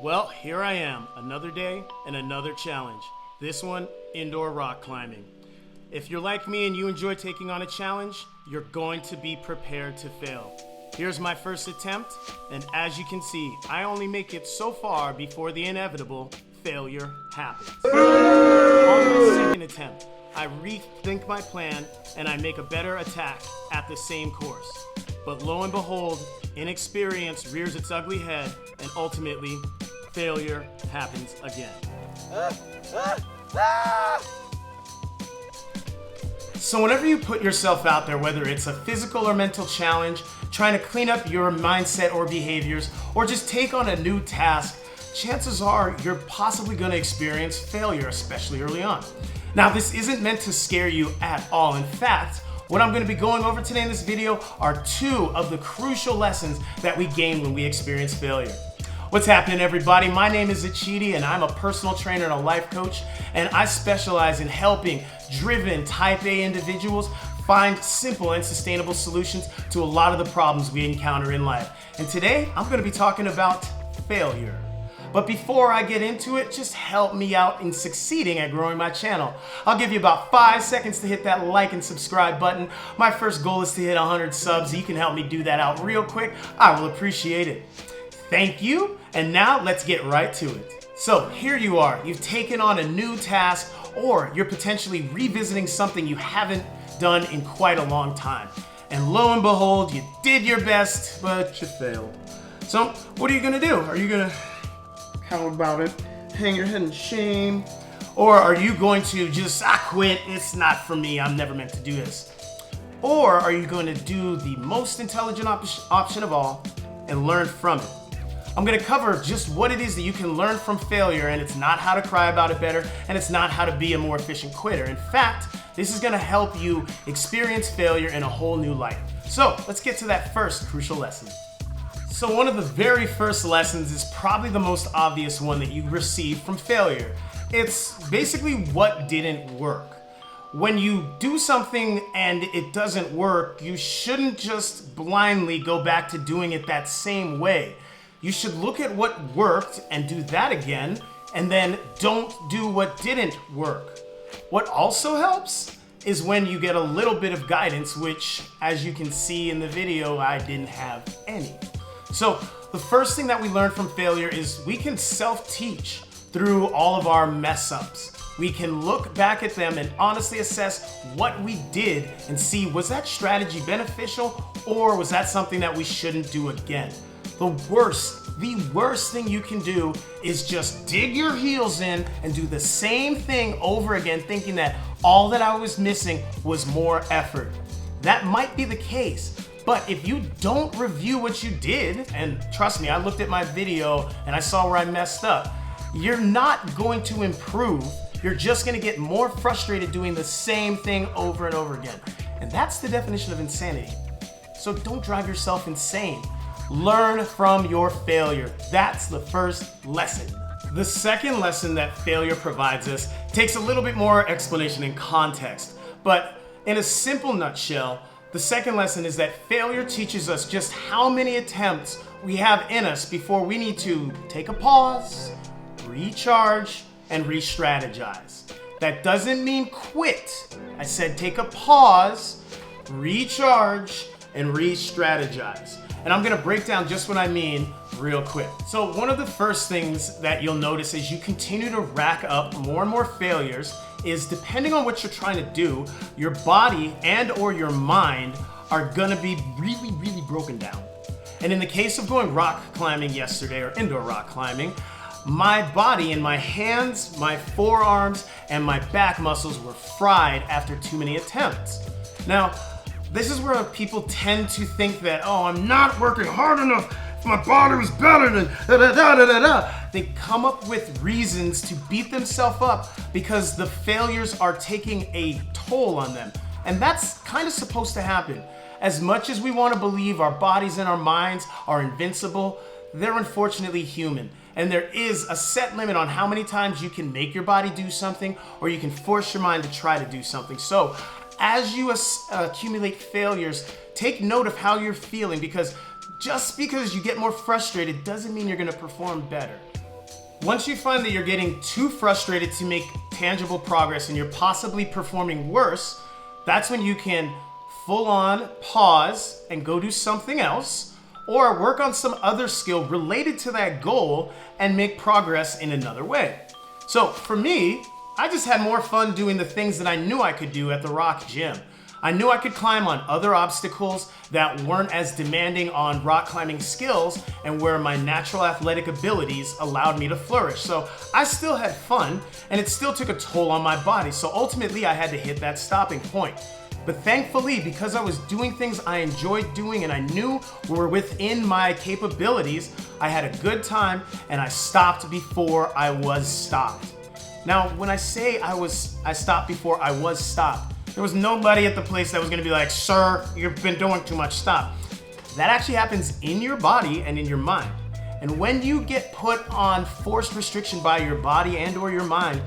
Well, here I am, another day and another challenge. This one, indoor rock climbing. If you're like me and you enjoy taking on a challenge, you're going to be prepared to fail. Here's my first attempt, and as you can see, I only make it so far before the inevitable failure happens. On my second attempt, I rethink my plan and I make a better attack at the same course. But lo and behold, inexperience rears its ugly head, and ultimately, failure happens again. So whenever you put yourself out there, whether it's a physical or mental challenge, trying to clean up your mindset or behaviors, or just take on a new task, chances are you're possibly going to experience failure, especially early on. Now, this isn't meant to scare you at all. In fact, what I'm going to be going over today in this video are two of the crucial lessons that we gain when we experience failure. What's happening, everybody? My name is 𝐒𝐔𝐁𝐒𝐂𝐑𝐈𝐏𝐍, and I'm a personal trainer and a life coach, and I specialize in helping driven type A individuals find simple and sustainable solutions to a lot of the problems we encounter in life. And today, I'm going to be talking about failure. But before I get into it, just help me out in succeeding at growing my channel. I'll give you about 5 seconds to hit that like and subscribe button. My first goal is to hit 100 subs. You can help me do that out real quick. I will appreciate it. Thank you, and now let's get right to it. So here you are, you've taken on a new task, or you're potentially revisiting something you haven't done in quite a long time. And lo and behold, you did your best, but you failed. So what are you gonna do? Are you gonna, how about it, hang your head in shame? Or are you going to just, quit, it's not for me, I'm never meant to do this? Or are you going to do the most intelligent option of all and learn from it? I'm going to cover just what it is that you can learn from failure, and it's not how to cry about it better, and it's not how to be a more efficient quitter. In fact, this is going to help you experience failure in a whole new light. So let's get to that first crucial lesson. So one of the very first lessons is probably the most obvious one that you receive from failure. It's basically what didn't work. When you do something and it doesn't work, you shouldn't just blindly go back to doing it that same way. You should look at what worked and do that again, and then don't do what didn't work. What also helps is when you get a little bit of guidance, which, as you can see in the video, I didn't have any. So the first thing that we learn from failure is we can self-teach through all of our mess-ups. We can look back at them and honestly assess what we did and see, was that strategy beneficial, or was that something that we shouldn't do again? The worst thing you can do is just dig your heels in and do the same thing over again, thinking that all that I was missing was more effort. That might be the case, but if you don't review what you did, and trust me, I looked at my video and I saw where I messed up, you're not going to improve. You're just going to get more frustrated doing the same thing over and over again. And that's the definition of insanity. So don't drive yourself insane. Learn from your failure. That's the first lesson. The second lesson that failure provides us takes a little bit more explanation and context. But in a simple nutshell, the second lesson is that failure teaches us just how many attempts we have in us before we need to take a pause, recharge, and re-strategize. That doesn't mean quit. I said take a pause, recharge, and re-strategize. And I'm gonna break down just what I mean real quick. So one of the first things that you'll notice as you continue to rack up more and more failures is, depending on what you're trying to do, your body and or your mind are gonna be really, really broken down. And in the case of going rock climbing yesterday, or indoor rock climbing, my body and my hands, my forearms, and my back muscles were fried after too many attempts. Now, this is where people tend to think that, oh, I'm not working hard enough, my body was better than da-da-da-da-da-da. They come up with reasons to beat themselves up because the failures are taking a toll on them. And that's kind of supposed to happen. As much as we want to believe our bodies and our minds are invincible, they're unfortunately human. And there is a set limit on how many times you can make your body do something, or you can force your mind to try to do something. So as you accumulate failures, take note of how you're feeling, because just because you get more frustrated doesn't mean you're going to perform better. Once you find that you're getting too frustrated to make tangible progress and you're possibly performing worse, that's when you can full on pause and go do something else, or work on some other skill related to that goal and make progress in another way. So for me, I just had more fun doing the things that I knew I could do at the rock gym. I knew I could climb on other obstacles that weren't as demanding on rock climbing skills and where my natural athletic abilities allowed me to flourish. So I still had fun, and it still took a toll on my body. So ultimately I had to hit that stopping point. But thankfully, because I was doing things I enjoyed doing and I knew were within my capabilities, I had a good time and I stopped before I was stopped. Now, when I say I stopped before I was stopped, there was nobody at the place that was gonna be like, sir, you've been doing too much, stop. That actually happens in your body and in your mind. And when you get put on forced restriction by your body and or your mind,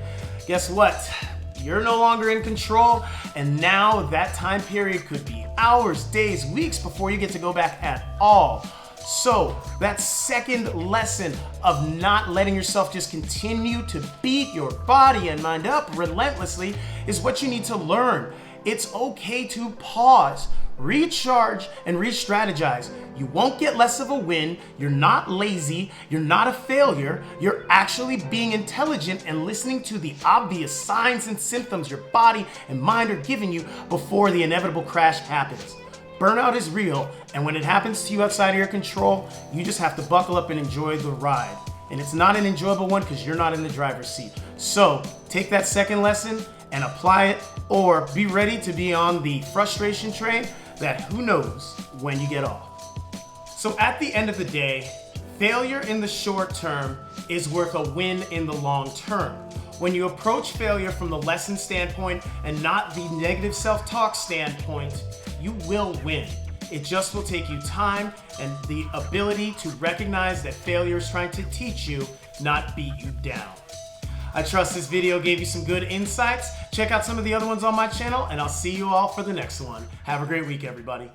guess what? You're no longer in control, and now that time period could be hours, days, weeks before you get to go back at all. So that second lesson of not letting yourself just continue to beat your body and mind up relentlessly is what you need to learn. It's okay to pause, recharge, and re-strategize. You won't get less of a win. You're not lazy. You're not a failure. You're actually being intelligent and listening to the obvious signs and symptoms your body and mind are giving you before the inevitable crash happens. Burnout is real, and when it happens to you outside of your control, you just have to buckle up and enjoy the ride. And it's not an enjoyable one because you're not in the driver's seat. So take that second lesson and apply it, or be ready to be on the frustration train that who knows when you get off. So at the end of the day, failure in the short term is worth a win in the long term. When you approach failure from the lesson standpoint and not the negative self-talk standpoint, you will win. It just will take you time and the ability to recognize that failure is trying to teach you, not beat you down. I trust this video gave you some good insights. Check out some of the other ones on my channel, and I'll see you all for the next one. Have a great week, everybody.